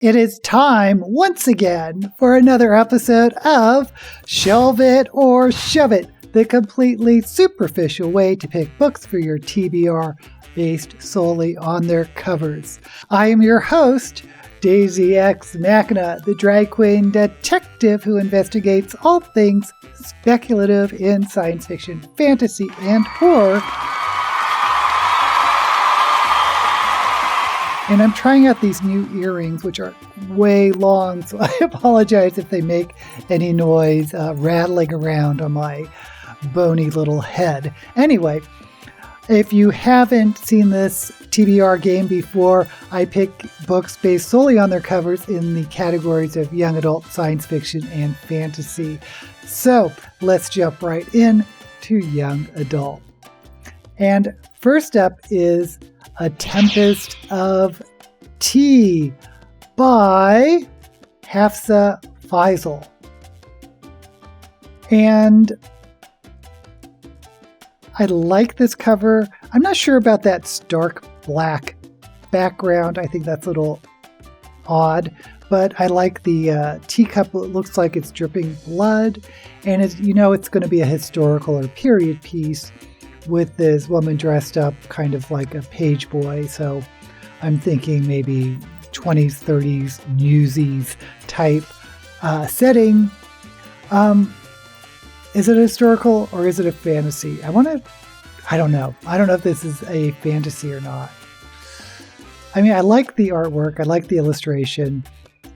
It is time once again for another episode of Shelve It or Shove It, the completely superficial way to pick books for your TBR based solely on their covers. I am your host, Daisy X Machina, the drag queen detective who investigates all things speculative in science fiction, fantasy, and horror. And I'm trying out these new earrings, which are way long, so I apologize if they make any noise rattling around on my bony little head. Anyway, if you haven't seen this TBR game before, I pick books based solely on their covers in the categories of young adult, science fiction, and fantasy. So let's jump right in to young adult. And first up is A Tempest of Tea by Hafsa Faisal. And I like this cover. I'm not sure about that stark black background. I think that's a little odd, but I like the teacup. It looks like it's dripping blood, and it's going to be a historical or period piece with this woman dressed up kind of like a page boy. So I'm thinking maybe 20s, 30s, Newsies type setting. Is it a historical or is it a fantasy? I don't know. I don't know if this is a fantasy or not. I mean, I like the artwork. I like the illustration.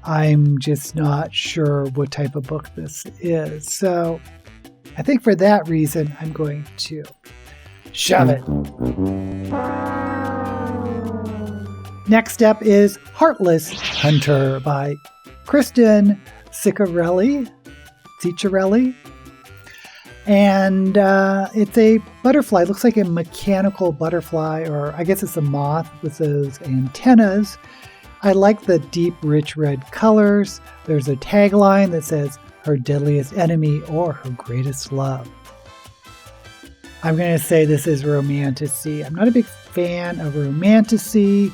I'm just not sure what type of book this is. So I think for that reason, I'm going to shove it. Next up is Heartless Hunter by Kristen Ciccarelli. And it's a butterfly. It looks like a mechanical butterfly, or I guess it's a moth with those antennas. I like the deep, rich red colors. There's a tagline that says, her deadliest enemy or her greatest love. I'm going to say this is romantasy. I'm not a big fan of romantasy.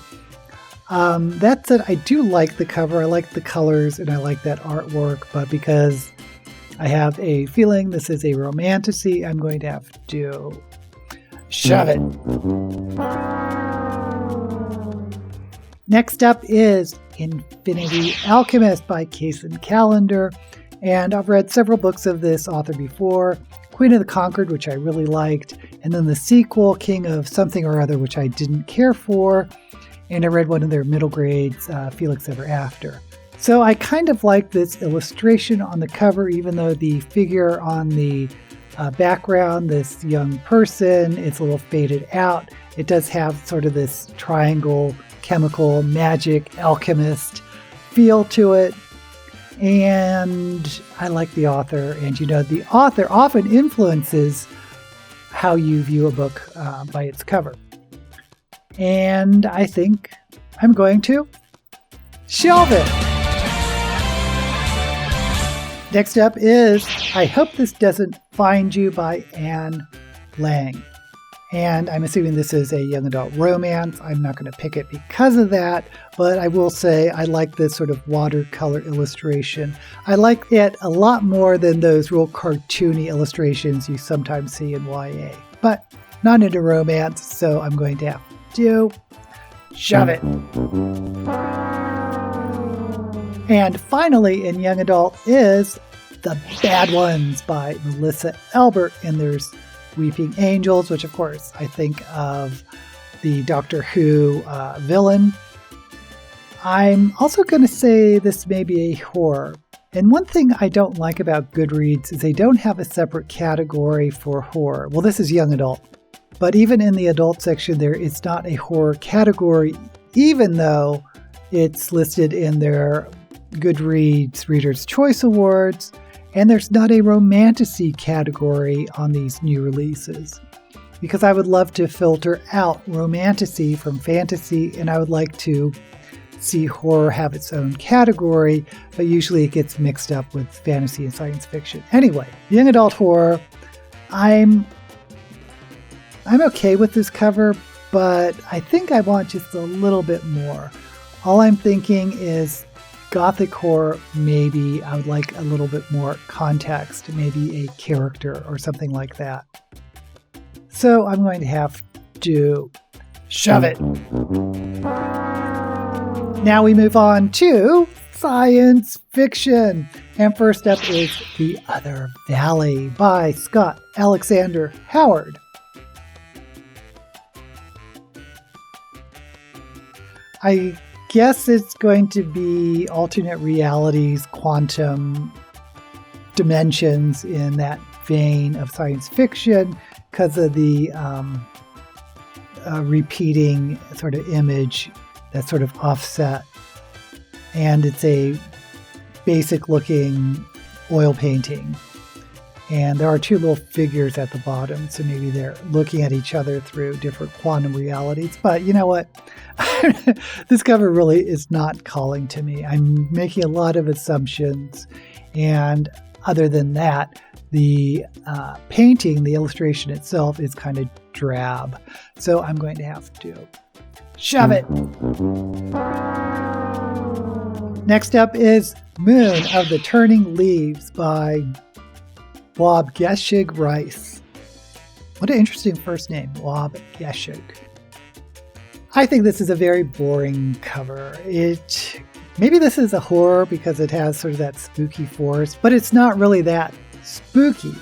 That said, I do like the cover. I like the colors and I like that artwork, but because I have a feeling this is a romantasy, I'm going to have to shove it. Next up is Infinity Alchemist by Kaysen Callender, and I've read several books of this author before. Queen of the Conquered, which I really liked, and then the sequel, King of Something or Other, which I didn't care for, and I read one of their middle grades, Felix Ever After. So I kind of like this illustration on the cover, even though the figure on the background, this young person, it's a little faded out. It does have sort of this triangle, chemical, magic, alchemist feel to it. And I like the author, and the author often influences how you view a book by its cover. And I think I'm going to shelve it. Next up is I Hope This Doesn't Find You by Anne Lang. And I'm assuming this is a young adult romance. I'm not going to pick it because of that, but I will say I like this sort of watercolor illustration. I like it a lot more than those real cartoony illustrations you sometimes see in YA, but not into romance, so I'm going to have to shove it. And finally, in young adult is The Bad Ones by Melissa Albert, and there's Weeping Angels, which of course I think of the Doctor Who villain. I'm also going to say this may be a horror. And one thing I don't like about Goodreads is they don't have a separate category for horror. Well, this is young adult, but even in the adult section there is not a horror category, even though it's listed in their Goodreads Reader's Choice Awards. And there's not a romantasy category on these new releases, because I would love to filter out romantasy from fantasy, and I would like to see horror have its own category, but usually it gets mixed up with fantasy and science fiction. Anyway, young adult horror, I'm okay with this cover, but I think I want just a little bit more. All I'm thinking is Gothic horror, maybe I would like a little bit more context, maybe a character or something like that. So I'm going to have to shove it. Now we move on to science fiction. And first up is The Other Valley by Scott Alexander Howard. I guess it's going to be alternate realities, quantum dimensions in that vein of science fiction because of the repeating sort of image that's sort of offset. And it's a basic looking oil painting. And there are two little figures at the bottom, so maybe they're looking at each other through different quantum realities. But you know what? This cover really is not calling to me. I'm making a lot of assumptions. And other than that, the painting, the illustration itself is kind of drab. So I'm going to have to shove it. Next up is Moon of the Turning Leaves by Bob Geshig Rice. What an interesting first name, Bob Geshig. I think this is a very boring cover. Maybe this is a horror because it has sort of that spooky force, but it's not really that spooky.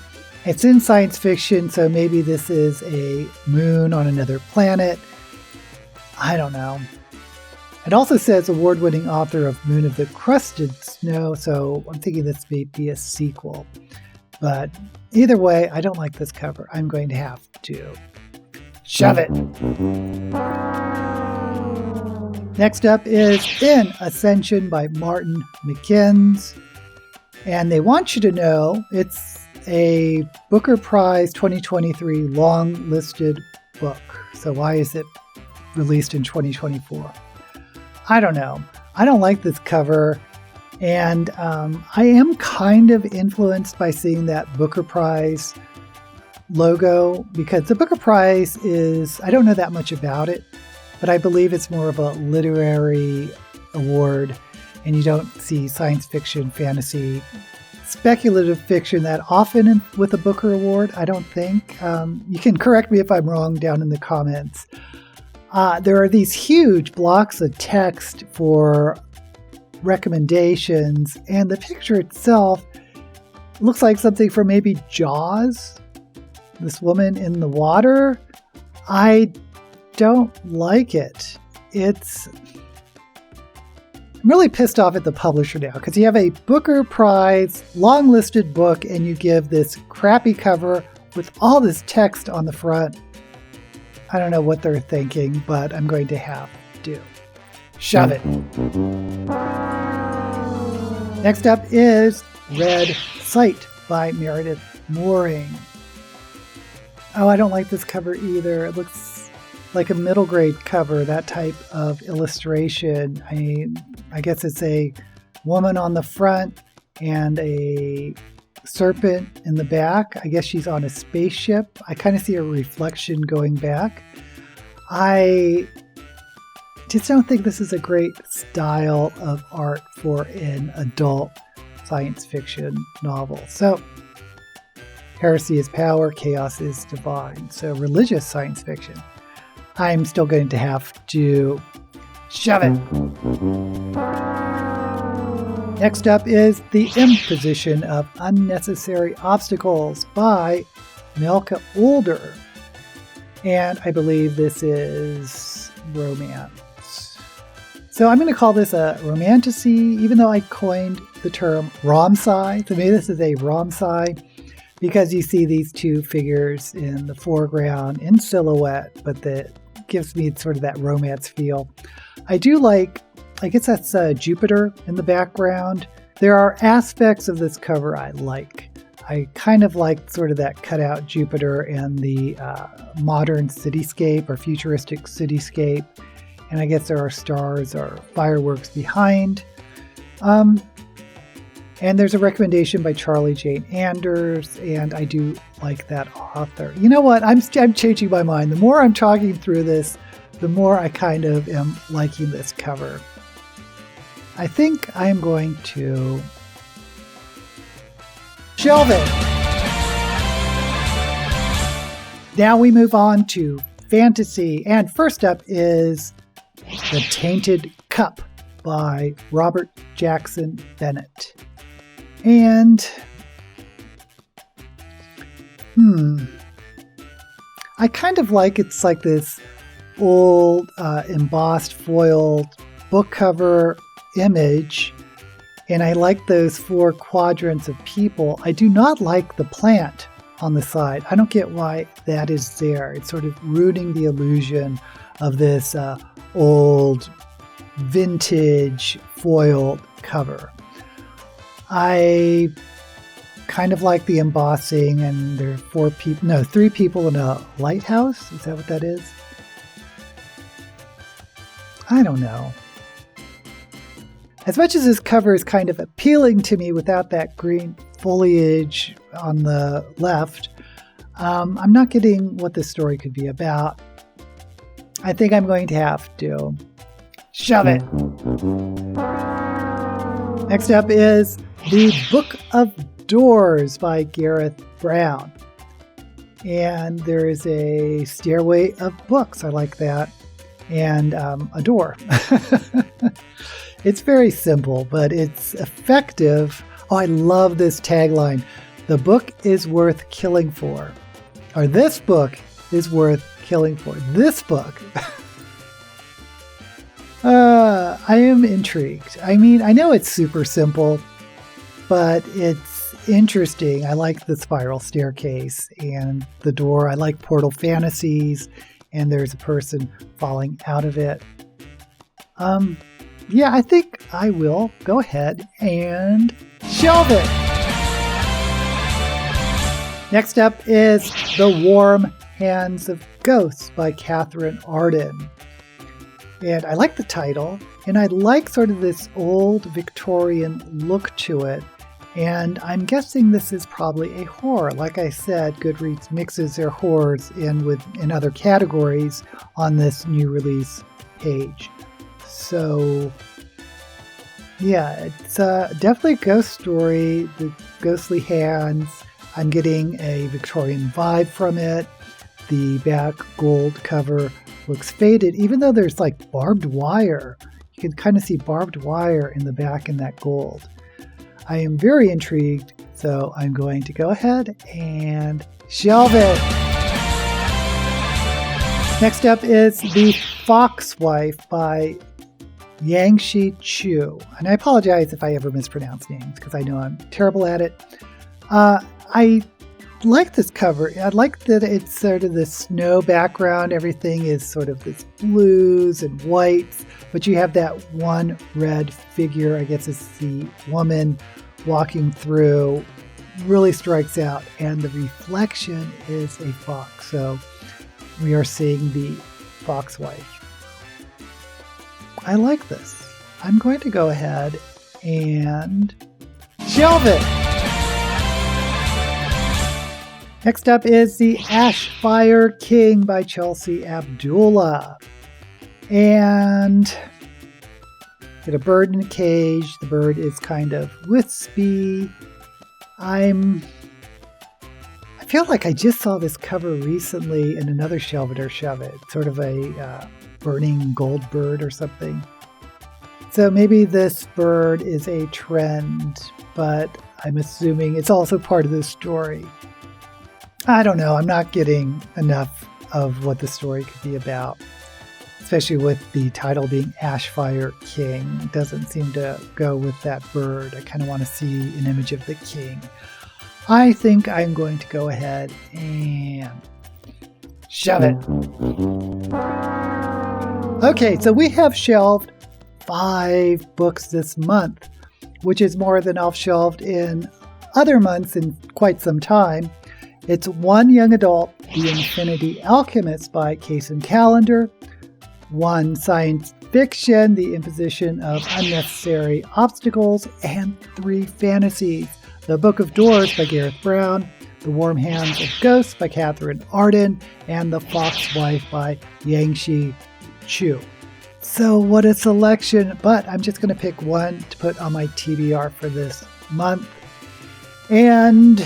It's in science fiction, so maybe this is a moon on another planet. I don't know. It also says award-winning author of Moon of the Crusted Snow, so I'm thinking this may be a sequel. But either way, I don't like this cover. I'm going to have to shove it. Next up is In Ascension by Martin McInnes. And they want you to know it's a Booker Prize 2023 long-listed book. So why is it released in 2024? I don't know. I don't like this cover. And I am kind of influenced by seeing that Booker Prize logo because the Booker Prize is, I don't know that much about it, but I believe it's more of a literary award and you don't see science fiction, fantasy, speculative fiction that often with a Booker Award, I don't think. You can correct me if I'm wrong down in the comments. There are these huge blocks of text for recommendations, and the picture itself looks like something from maybe Jaws. This woman in the water. I don't like it. I'm really pissed off at the publisher now because you have a Booker Prize long listed book and you give this crappy cover with all this text on the front. I don't know what they're thinking, but I'm going to have to shove it. Next up is Red Sight by Meredith Mooring. Oh, I don't like this cover either. It looks like a middle grade cover, that type of illustration. I guess it's a woman on the front and a serpent in the back. I guess she's on a spaceship. I kind of see a reflection going back. I just don't think this is a great style of art for an adult science fiction novel. So, heresy is power, chaos is divine. So, religious science fiction. I'm still going to have to shove it. Next up is The Imposition of Unnecessary Obstacles by Melka Older. And I believe this is romance. So I'm going to call this a romantasy, even though I coined the term rom-sci. So maybe this is a rom-sci because you see these two figures in the foreground in silhouette, but that gives me sort of that romance feel. I do like, I guess that's Jupiter in the background. There are aspects of this cover I like. I kind of like sort of that cutout Jupiter and the modern cityscape or futuristic cityscape. And I guess there are stars or fireworks behind. And there's a recommendation by Charlie Jane Anders, and I do like that author. You know what? I'm changing my mind. The more I'm talking through this, the more I kind of am liking this cover. I think I'm going to shelve it. Now we move on to fantasy. And first up is The Tainted Cup by Robert Jackson Bennett. And, I kind of like it's like this old embossed foiled book cover image, and I like those 4 quadrants of people. I do not like the plant on the side. I don't get why that is there. It's sort of ruining the illusion of this old vintage foiled cover. I kind of like the embossing, and there are 3 people in a lighthouse. Is that what that is? I don't know. As much as this cover is kind of appealing to me without that green foliage on the left, I'm not getting what this story could be about. I think I'm going to have to shove it. Next up is The Book of Doors by Gareth Brown. And there is a stairway of books. I like that. And a door. It's very simple, but it's effective. Oh, I love this tagline. The book is worth killing for. Or this book is worth killing for. This book. I am intrigued. I mean, I know it's super simple, but it's interesting. I like the spiral staircase and the door. I like Portal Fantasies, and there's a person falling out of it. Yeah, I think I will go ahead and shelve it. Next up is The Warm Hands of Ghosts by Catherine Arden. And I like the title, and I like sort of this old Victorian look to it. And I'm guessing this is probably a horror. Like I said, Goodreads mixes their horrors in other categories on this new release page. So, yeah, it's definitely a ghost story. The ghostly hands. I'm getting a Victorian vibe from it. The back gold cover looks faded, even though there's like barbed wire. You can kind of see barbed wire in the back in that gold. I am very intrigued, so I'm going to go ahead and shelve it. Next up is The Foxwife by Yangshi Chu. And I apologize if I ever mispronounce names, because I know I'm terrible at it. I like this cover. I like that it's sort of this snow background. Everything is sort of this blues and whites, but you have that one red figure. I guess it's the woman walking through. Really strikes out, and the reflection is a fox. So we are seeing the Foxwife. I like this. I'm going to go ahead and shelve it. Next up is The Ashfire King by Chelsea Abdullah. And get a bird in a cage. The bird is kind of wispy. I feel like I just saw this cover recently in another Shelve It or Shove It. Sort of a burning gold bird or something. So maybe this bird is a trend, but I'm assuming it's also part of the story. I don't know. I'm not getting enough of what the story could be about, especially with the title being Ashfire King. It doesn't seem to go with that bird. I kind of want to see an image of the king. I think I'm going to go ahead and shove it. Okay, so we have shelved 5 books this month, which is more than I've shelved in other months in quite some time. It's one young adult, The Infinity Alchemist by Kaysen Callender, one science fiction, The Imposition of Unnecessary Obstacles, and 3 fantasies, The Book of Doors by Gareth Brown, The Warm Hands of Ghosts by Catherine Arden, and The Foxwife by Yangshi Chu. So what a selection, but I'm just going to pick one to put on my TBR for this month. And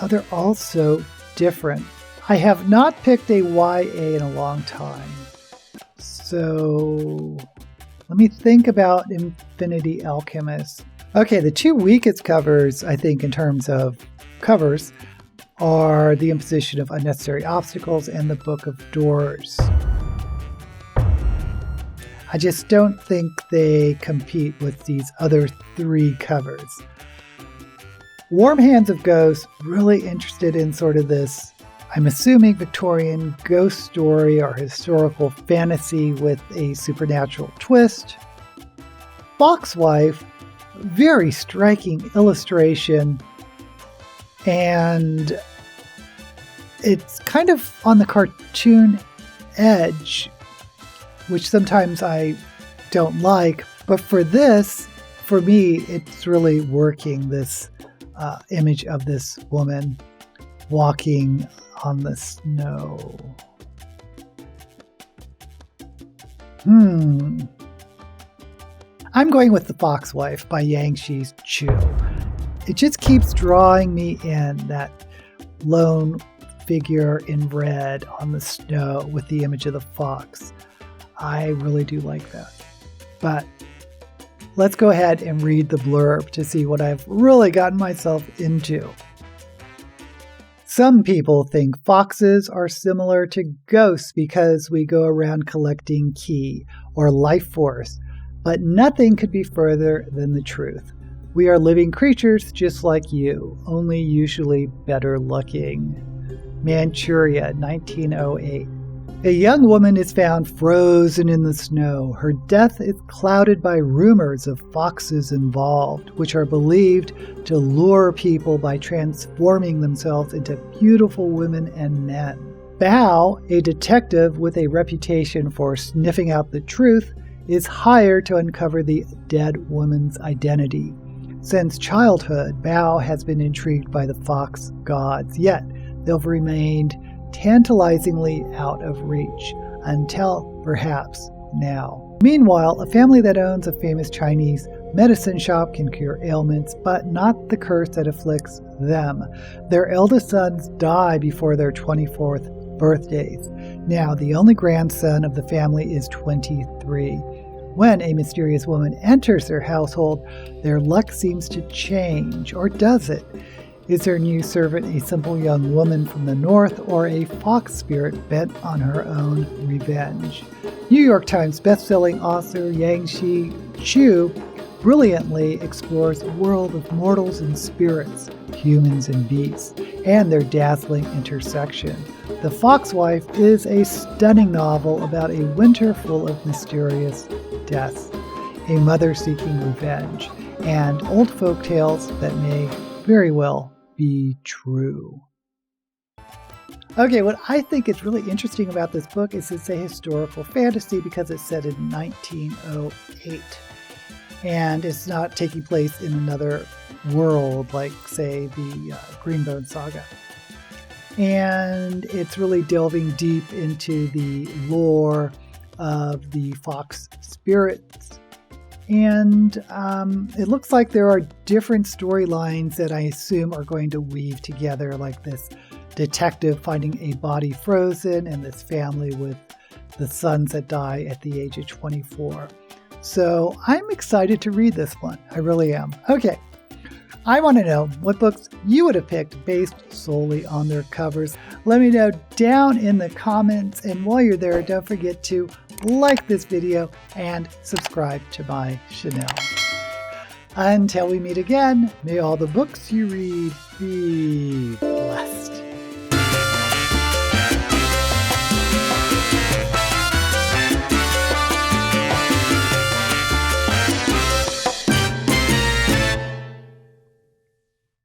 they're all so different. I have not picked a YA in a long time. So let me think about Infinity Alchemist. Okay, the two weakest covers, I think, in terms of covers, are The Imposition of Unnecessary Obstacles and The Book of Doors. I just don't think they compete with these other three covers. Warm Hands of Ghosts, really interested in sort of this, I'm assuming, Victorian ghost story or historical fantasy with a supernatural twist. Foxwife, very striking illustration, and it's kind of on the cartoon edge, which sometimes I don't like, but for this, for me, it's really working, this image of this woman walking on the snow. I'm going with The Foxwife by Yang-Shi Chu. It just keeps drawing me in, that lone figure in red on the snow with the image of the fox. I really do like that. But let's go ahead and read the blurb to see what I've really gotten myself into. Some people think foxes are similar to ghosts because we go around collecting ki, or life force, but nothing could be further than the truth. We are living creatures just like you, only usually better looking. Manchuria, 1908. A young woman is found frozen in the snow. Her death is clouded by rumors of foxes involved, which are believed to lure people by transforming themselves into beautiful women and men. Bao, a detective with a reputation for sniffing out the truth, is hired to uncover the dead woman's identity. Since childhood, Bao has been intrigued by the fox gods, yet they've remained tantalizingly out of reach, until perhaps now. Meanwhile, a family that owns a famous Chinese medicine shop can cure ailments, but not the curse that afflicts them. Their eldest sons die before their 24th birthdays. Now, the only grandson of the family is 23. When a mysterious woman enters their household, their luck seems to change, or does it? Is their new servant a simple young woman from the north, or a fox spirit bent on her own revenge? New York Times bestselling author Yang-Shi Chu brilliantly explores the world of mortals and spirits, humans and beasts, and their dazzling intersection. The Foxwife is a stunning novel about a winter full of mysterious deaths, a mother seeking revenge, and old folk tales that may very well be true. Okay, what I think is really interesting about this book is it's a historical fantasy because it's set in 1908. And it's not taking place in another world like, say, the Greenbone Saga. And it's really delving deep into the lore of the fox spirits. And it looks like there are different storylines that I assume are going to weave together, like this detective finding a body frozen and this family with the sons that die at the age of 24. So I'm excited to read this one. I really am. Okay. I want to know what books you would have picked based solely on their covers. Let me know down in the comments. And while you're there, don't forget to like this video and subscribe to my channel. Until we meet again, may all the books you read be blessed.